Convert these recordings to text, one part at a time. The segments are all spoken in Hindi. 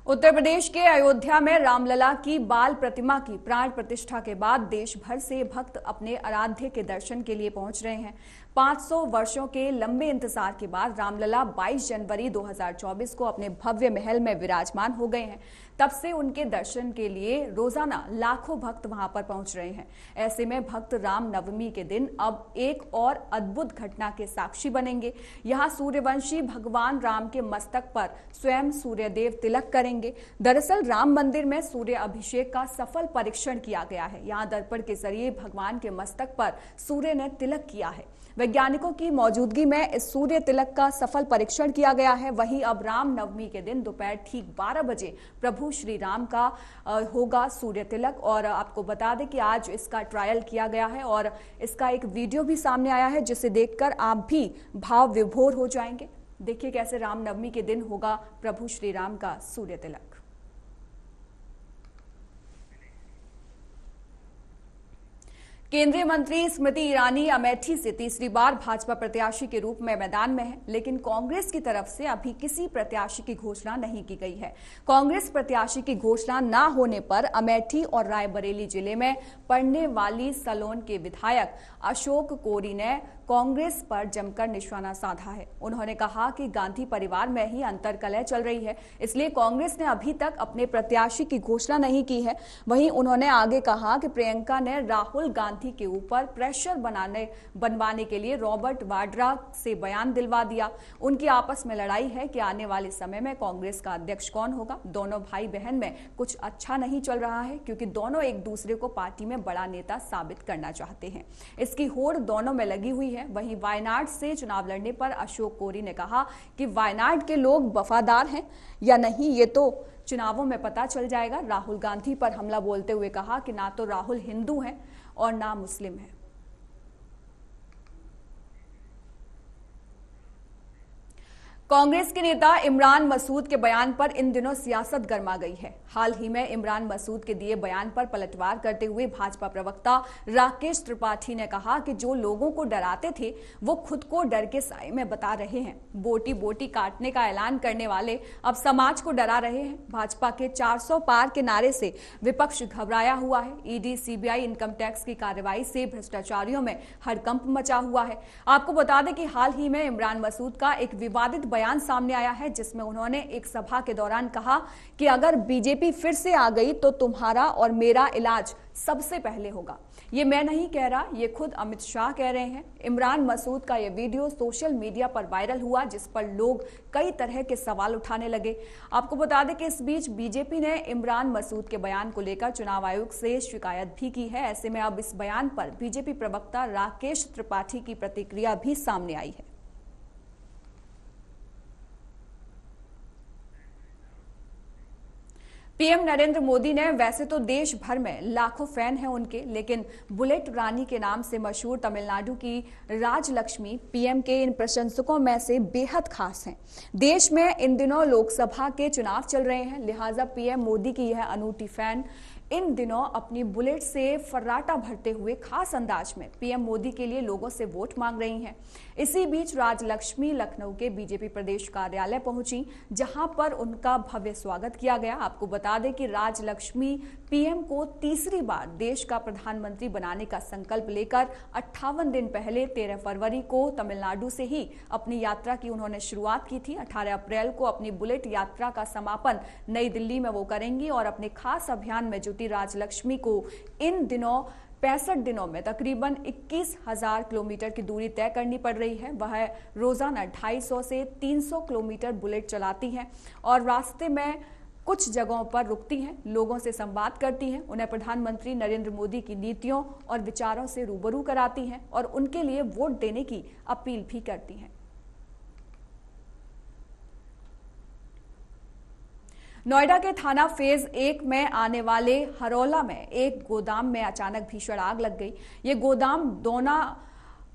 उत्तर प्रदेश के अयोध्या में रामलला की बाल प्रतिमा की प्राण प्रतिष्ठा के बाद देश भर से भक्त अपने आराध्य के दर्शन के लिए पहुंच रहे हैं। 500 वर्षों के लंबे इंतजार के बाद रामलला 22 जनवरी 2024 को अपने भव्य महल में विराजमान हो गए हैं। तब से उनके दर्शन के लिए रोजाना लाखों भक्त वहां पर पहुंच रहे हैं। ऐसे में भक्त राम नवमी के दिन अब एक और अद्भुत घटना के साक्षी बनेंगे। यहाँ सूर्यवंशी भगवान राम के मस्तक पर स्वयं सूर्यदेव तिलक करेंगे। दरअसल राम मंदिर में सूर्य अभिषेक का सफल परीक्षण किया गया है। यहाँ दर्पण के जरिए भगवान के मस्तक पर सूर्य ने तिलक किया है। वैज्ञानिकों की मौजूदगी में इस सूर्य तिलक का सफल परीक्षण किया गया है। वहीं अब राम नवमी के दिन दोपहर ठीक 12 बजे प्रभु श्री राम का होगा सूर्य तिलक। और आपको बता दें कि आज इसका ट्रायल किया गया है और इसका एक वीडियो भी सामने आया है, जिसे देखकर आप भी भाव विभोर हो जाएंगे। देखिए कैसे राम नवमी के दिन होगा प्रभु श्री राम का सूर्य तिलक। केंद्रीय मंत्री स्मृति ईरानी अमेठी से तीसरी बार भाजपा प्रत्याशी के रूप में मैदान में है, लेकिन कांग्रेस की तरफ से अभी किसी प्रत्याशी की घोषणा नहीं की गई है। कांग्रेस प्रत्याशी की घोषणा न होने पर अमेठी और रायबरेली जिले में पड़ने वाली सलोन के विधायक अशोक कोरी ने कांग्रेस पर जमकर निशाना साधा है। उन्होंने कहा कि गांधी परिवार में ही अंतर्कलह चल रही है, इसलिए कांग्रेस ने अभी तक अपने प्रत्याशी की घोषणा नहीं की है। वहीं उन्होंने आगे कहा कि प्रियंका ने राहुल गांधी के ऊपर प्रेशर बनवाने के लिए रॉबर्ट वाड्रा से बयान दिलवा दिया। उनकी आपस में लड़ाई है कि आने वाले समय में कांग्रेस का अध्यक्ष कौन होगा। दोनों भाई बहन में कुछ अच्छा नहीं चल रहा है, क्योंकि दोनों एक दूसरे को पार्टी में बड़ा नेता साबित करना चाहते हैं। इसकी होड़ दोनों में लगी हुई है। वहीं वायनाड से चुनाव लड़ने पर अशोक कोरी ने कहा कि वायनाड के लोग वफादार हैं या नहीं, ये तो चुनावों में पता चल जाएगा। राहुल गांधी पर हमला बोलते हुए कहा कि ना तो राहुल हिंदू हैं और ना मुस्लिम हैं। कांग्रेस के नेता इमरान मसूद के बयान पर इन दिनों सियासत गर्मा गई है। हाल ही में इमरान मसूद के दिए बयान पर पलटवार करते हुए भाजपा प्रवक्ता राकेश त्रिपाठी ने कहा कि जो लोगों को डराते थे वो खुद को डर के साए में बता रहे हैं। बोटी बोटी काटने का ऐलान करने वाले अब समाज को डरा रहे हैं। भाजपा के 400 पार के नारे से विपक्ष घबराया हुआ है। ईडी, सीबीआई, इनकम टैक्स की कार्रवाई से भ्रष्टाचारियों में हड़कंप मचा हुआ है। आपको बता दें कि हाल ही में इमरान मसूद का एक विवादित बयान सामने आया है, जिसमें उन्होंने एक सभा के दौरान कहा कि अगर बीजेपी फिर से आ गई तो तुम्हारा और मेरा इलाज सबसे पहले होगा। ये मैं नहीं कह रहा, ये खुद अमित शाह कह रहे हैं। इमरान मसूद का ये वीडियो सोशल मीडिया पर वायरल हुआ, जिस पर लोग कई तरह के सवाल उठाने लगे। आपको बता दें कि इस बीच बीजेपी ने इमरान मसूद के बयान को लेकर चुनाव आयोग से शिकायत भी की है। ऐसे में अब इस बयान पर बीजेपी प्रवक्ता राकेश त्रिपाठी की प्रतिक्रिया भी सामने आई है। पीएम नरेंद्र मोदी ने वैसे तो देश भर में लाखों फैन हैं उनके, लेकिन बुलेट रानी के नाम से मशहूर तमिलनाडु की राजलक्ष्मी पीएम के इन प्रशंसकों में से बेहद खास हैं। देश में इन दिनों लोकसभा के चुनाव चल रहे हैं, लिहाजा पीएम मोदी की यह अनूठी फैन इन दिनों अपनी बुलेट से फर्राटा भरते हुए खास अंदाज में पीएम मोदी के लिए लोगों से वोट मांग रही हैं। इसी बीच राजलक्ष्मी लखनऊ के बीजेपी प्रदेश कार्यालय पहुंची, जहां पर उनका भव्य स्वागत किया गया। आपको बता दें कि राजलक्ष्मी पीएम को तीसरी बार देश का प्रधानमंत्री बनाने का संकल्प लेकर 58 दिन पहले 13 फरवरी को तमिलनाडु से ही अपनी यात्रा की उन्होंने शुरुआत की थी। 18 अप्रैल को अपनी बुलेट यात्रा का समापन नई दिल्ली में वो करेंगी और अपने खास अभियान में राजलक्ष्मी को इन दिनों 65 दिनों में तकरीबन 21,000 किलोमीटर की दूरी तय करनी पड़ रही है। वह रोजाना 250 से 300 किलोमीटर बुलेट चलाती हैं और रास्ते में कुछ जगहों पर रुकती हैं, लोगों से संवाद करती हैं, उन्हें प्रधानमंत्री नरेंद्र मोदी की नीतियों और विचारों से रूबरू कराती हैं और उनके लिए वोट देने की अपील भी करती हैं। नोएडा के थाना फेज 1 में आने वाले हरौला में एक गोदाम में अचानक भीषण आग लग गई। ये गोदाम दोना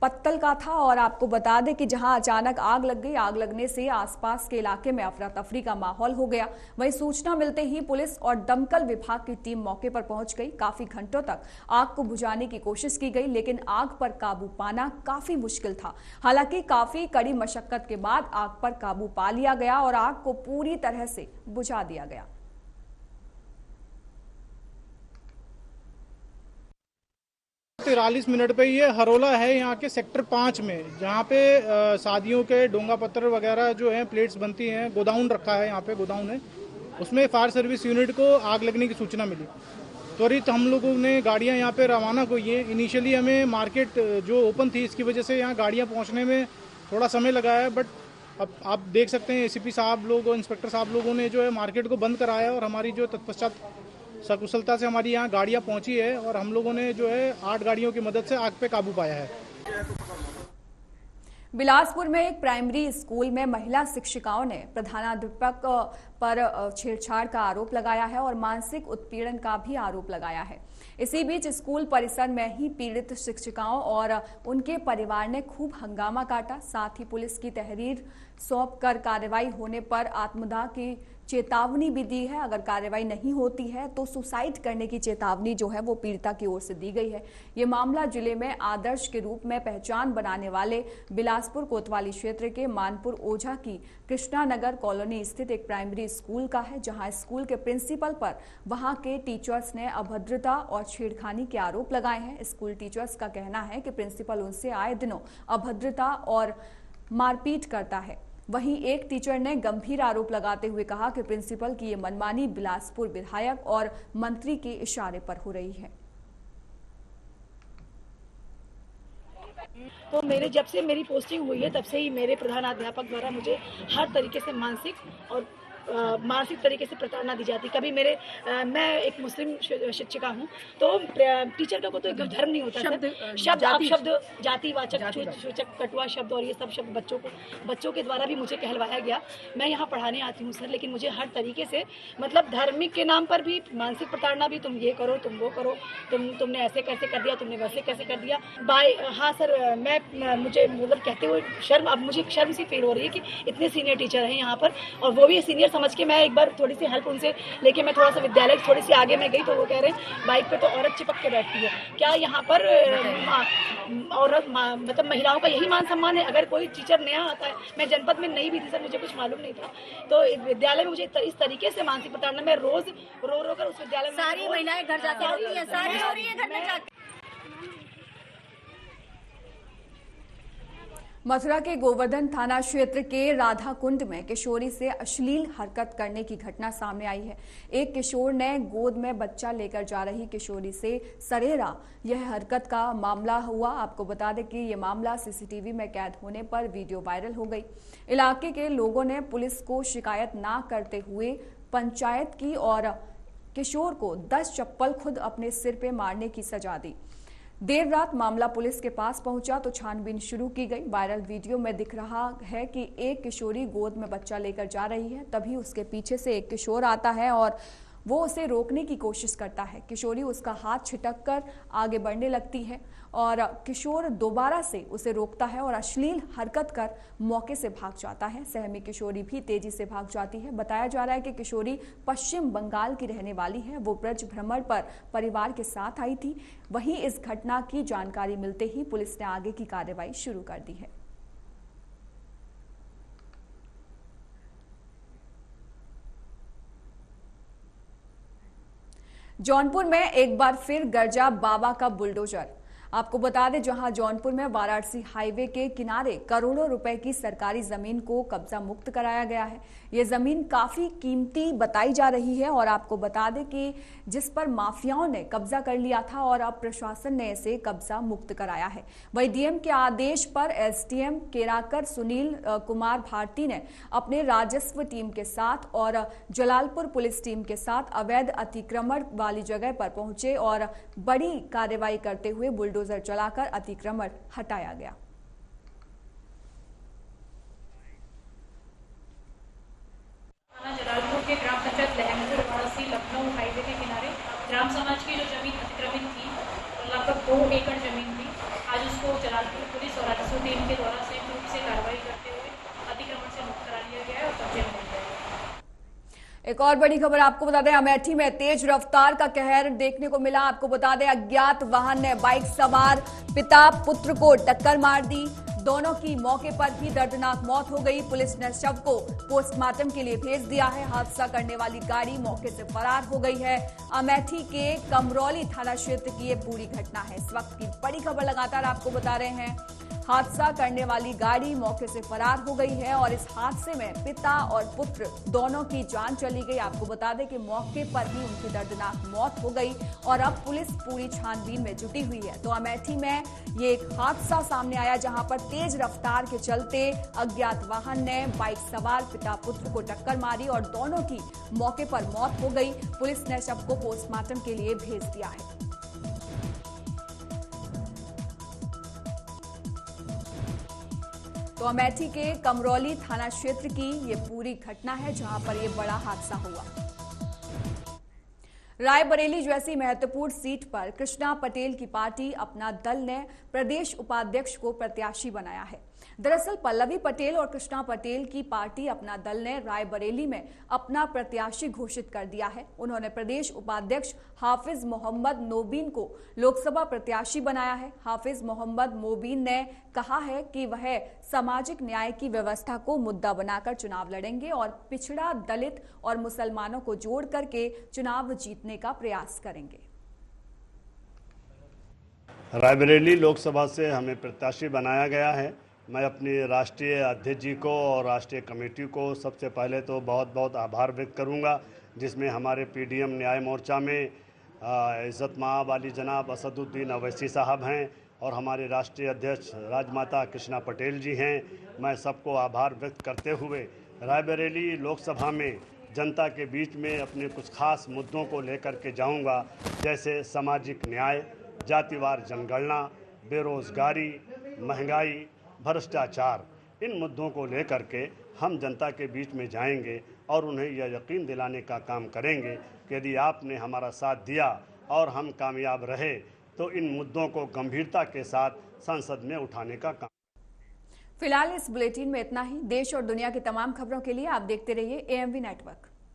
पत्तल का था और आपको बता दें कि जहां अचानक आग लग गई, आग लगने से आसपास के इलाके में अफरा तफरी का माहौल हो गया। वहीं सूचना मिलते ही पुलिस और दमकल विभाग की टीम मौके पर पहुंच गई। काफी घंटों तक आग को बुझाने की कोशिश की गई, लेकिन आग पर काबू पाना काफी मुश्किल था। हालांकि काफी कड़ी मशक्कत के बाद आग पर काबू पा लिया गया और आग को पूरी तरह से बुझा दिया गया। 43 पे ये हरोला है यहाँ के सेक्टर 5 में, जहाँ पे शादियों के डोंगा पत्थर वगैरह जो है प्लेट्स बनती हैं, गोदाउन रखा है, यहाँ पे गोदाउन है। उसमें फायर सर्विस यूनिट को आग लगने की सूचना मिली। त्वरित हम लोगों ने गाड़ियाँ यहाँ पे रवाना की है। इनिशियली हमें मार्केट जो ओपन थी, इसकी वजह से यहाँ गाड़ियाँ पहुँचने में थोड़ा समय लगा है, बट अब आप देख सकते हैं एसीपी साहब लोग और इंस्पेक्टर साहब लोगों ने जो है मार्केट को बंद कराया और हमारी जो तत्पश्चात सकुशलता से हमारी यहाँ गाड़ियाँ पहुँची है और हम लोगों ने जो है 8 गाड़ियों की मदद से आग पे काबू पाया है। बिलासपुर में एक प्राइमरी स्कूल में महिला शिक्षिकाओं ने प्रधानाध्यापक पर छेड़छाड़ का आरोप लगाया है और मानसिक उत्पीड़न का भी आरोप लगाया है। इसी बीच स्कूल परिसर में ही पीड़ित शिक्षिकाओं और उनके परिवार ने खूब हंगामा काटा। साथ ही पुलिस की तहरीर सौंपकर कार्रवाई होने पर आत्मदाह की चेतावनी भी दी है। अगर कार्रवाई नहीं होती है तो सुसाइड करने की चेतावनी जो है वो पीड़िता की ओर से दी गई है। ये मामला जिले में आदर्श के रूप में पहचान बनाने वाले बिलासपुर कोतवाली क्षेत्र के मानपुर ओझा की कृष्णा नगर कॉलोनी स्थित एक प्राइमरी स्कूल का है, जहां स्कूल के प्रिंसिपल पर वहां के टीचर्स ने अभद्रता और छेड़खानी के आरोप लगाए हैं। स्कूल टीचर्स का कहना है कि प्रिंसिपल उनसे आए दिनों अभद्रता और मारपीट करता है। वहीं एक टीचर ने गंभीर आरोप लगाते हुए कहा कि प्रिंसिपल की ये मनमानी बिलासपुर विधायक और मंत्री के इशारे पर हो रही है। तो जब से मेरी पोस्टिंग हुई है तब से ही मेरे प्रधानाध्यापक द्वारा मुझे हर तरीके से मानसिक तरीके से प्रताड़ना दी जाती। कभी मैं एक मुस्लिम शिक्षिका हूँ, तो टीचर का तो एक धर्म नहीं होता, शब्द जातिवाचक सूचक कटुआ शब्द और ये सब शब्द बच्चों के द्वारा भी मुझे कहलवाया गया। मैं यहाँ पढ़ाने आती हूँ सर, लेकिन मुझे हर तरीके से मतलब धार्मिक के नाम पर भी मानसिक प्रताड़ना भी, तुम ये करो, तुम वो करो, तुमने ऐसे कैसे कर दिया, तुमने वैसे कैसे कर दिया। हाँ सर, मुझे मतलब कहते हुए अब मुझे शर्म सी फील हो रही है कि इतने सीनियर टीचर हैं यहाँ पर, और वो भी सीनियर समझ के मैं एक बार थोड़ी सी हेल्प उनसे लेके मैं थोड़ा सा विद्यालय थोड़ी सी आगे में गई, तो वो कह रहे हैं बाइक पे तो औरत चिपक के बैठती है। क्या यहाँ पर औरत मतलब महिलाओं का यही मान सम्मान है? अगर कोई टीचर नया आता है, मैं जनपद में नई भी थी सर, मुझे कुछ मालूम नहीं था, तो विद्यालय में मुझे इस तरीके से मानसिक प्रताड़ना, मैं रोज रो कर उस विद्यालय में सारी महिलाएं घर जाती है, सारी हो रही है घर में जाके। मथुरा के गोवर्धन थाना क्षेत्र के राधा कुंड में किशोरी से अश्लील हरकत करने की घटना सामने आई है। एक किशोर ने गोद में बच्चा लेकर जा रही किशोरी से सरेरा यह हरकत का मामला हुआ। आपको बता दें कि यह मामला सीसीटीवी में कैद होने पर वीडियो वायरल हो गई। इलाके के लोगों ने पुलिस को शिकायत न करते हुए पंचायत की और किशोर को 10 चप्पल खुद अपने सिर पे मारने की सजा दी। देर रात मामला पुलिस के पास पहुंचा तो छानबीन शुरू की गई। वायरल वीडियो में दिख रहा है कि एक किशोरी गोद में बच्चा लेकर जा रही है, तभी उसके पीछे से एक किशोर आता है और वो उसे रोकने की कोशिश करता है। किशोरी उसका हाथ छिटक कर आगे बढ़ने लगती है और किशोर दोबारा से उसे रोकता है और अश्लील हरकत कर मौके से भाग जाता है। सहमी किशोरी भी तेजी से भाग जाती है। बताया जा रहा है कि किशोरी पश्चिम बंगाल की रहने वाली है। वो ब्रज भ्रमण पर परिवार के साथ आई थी। वहीं इस घटना की जानकारी मिलते ही पुलिस ने आगे की कार्रवाई शुरू कर दी है। जौनपुर में एक बार फिर गरजा बाबा का बुलडोजर। आपको बता दें, जहां जौनपुर में वाराणसी हाईवे के किनारे करोड़ों रुपए की सरकारी जमीन को कब्जा मुक्त कराया गया है। ये जमीन काफी कीमती बताई जा रही है और आपको बता दें कि जिस पर माफियाओं ने कब्जा कर लिया था और अब प्रशासन ने इसे कब्जा मुक्त कराया है। वही डीएम के आदेश पर एसडीएम केराकर सुनील कुमार भारती ने अपने राजस्व टीम के साथ और जलालपुर पुलिस टीम के साथ अवैध अतिक्रमण वाली जगह पर पहुंचे और बड़ी कार्रवाई करते हुए बुलडोजर चलाकर अतिक्रमण हटाया गया। जलालपुर के ग्राम पंचायत लहमपुर वाराणसी लखनऊ हाईवे के किनारे ग्राम समाज की जो जमीन अतिक्रमित थी, लगभग 2 एकड़ जमीन थी, आज उसको जलालपुर पुलिस और राजस्व टीम के द्वारा संयुक्त रूप से कार्रवाई करते हुए अतिक्रमण से मुक्त करा लिया गया है और कब्जे में लिया गया। एक और बड़ी खबर आपको बता दें, अमेठी में तेज रफ्तार का कहर देखने को मिला। आपको बता दें, अज्ञात वाहन ने बाइक सवार पिता पुत्र को टक्कर मार दी। दोनों की मौके पर ही दर्दनाक मौत हो गई। पुलिस ने शव को पोस्टमार्टम के लिए भेज दिया है। हादसा करने वाली गाड़ी मौके से फरार हो गई है। अमेठी के कमरौली थाना क्षेत्र की ये पूरी घटना है। इस वक्त की बड़ी खबर लगातार आपको बता रहे हैं। हादसा करने वाली गाड़ी मौके से फरार हो गई है और इस हादसे में पिता और पुत्र दोनों की जान चली गई। आपको बता दें कि मौके पर ही उनकी दर्दनाक मौत हो गई और अब पुलिस पूरी छानबीन में जुटी हुई है। तो अमेठी में ये एक हादसा सामने आया जहां पर तेज रफ्तार के चलते अज्ञात वाहन ने बाइक सवार पिता पुत्र को टक्कर मारी और दोनों की मौके पर मौत हो गई। पुलिस ने शव को पोस्टमार्टम के लिए भेज दिया है। तो अमेठी के कमरौली थाना क्षेत्र की ये पूरी घटना है जहां पर ये बड़ा हादसा हुआ। रायबरेली जैसी महत्वपूर्ण सीट पर कृष्णा पटेल की पार्टी अपना दल ने प्रदेश उपाध्यक्ष को प्रत्याशी बनाया है। दरअसल पल्लवी पटेल और कृष्णा पटेल की पार्टी अपना दल ने रायबरेली में अपना प्रत्याशी घोषित कर दिया है। उन्होंने प्रदेश उपाध्यक्ष हाफिज मोहम्मद मोबीन को लोकसभा प्रत्याशी बनाया है। हाफिज मोहम्मद मोबीन ने कहा है कि वह सामाजिक न्याय की व्यवस्था को मुद्दा बनाकर चुनाव लड़ेंगे और पिछड़ा, दलित और मुसलमानों को जोड़ करके चुनाव जीतने का प्रयास करेंगे। रायबरेली लोकसभा से हमें प्रत्याशी बनाया गया है। मैं अपनी राष्ट्रीय अध्यक्ष जी को और राष्ट्रीय कमेटी को सबसे पहले तो बहुत बहुत आभार व्यक्त करूंगा, जिसमें हमारे पीडीएम न्याय मोर्चा में इज़्ज़त माब वाली जनाब असदुद्दीन अवैसी साहब हैं और हमारे राष्ट्रीय अध्यक्ष राजमाता कृष्णा पटेल जी हैं। मैं सबको आभार व्यक्त करते हुए रायबरेली लोकसभा में जनता के बीच में अपने कुछ खास मुद्दों को लेकर के जाऊंगा, जैसे सामाजिक न्याय, जातिवार जनगणना, बेरोजगारी, महंगाई, भ्रष्टाचार। इन मुद्दों को लेकर के हम जनता के बीच में जाएंगे और उन्हें यह यकीन दिलाने का काम करेंगे कि यदि आपने हमारा साथ दिया और हम कामयाब रहे तो इन मुद्दों को गंभीरता के साथ संसद में उठाने का काम। फिलहाल इस बुलेटिन में इतना ही। देश और दुनिया की तमाम खबरों के लिए आप देखते रहिए AMV नेटवर्क।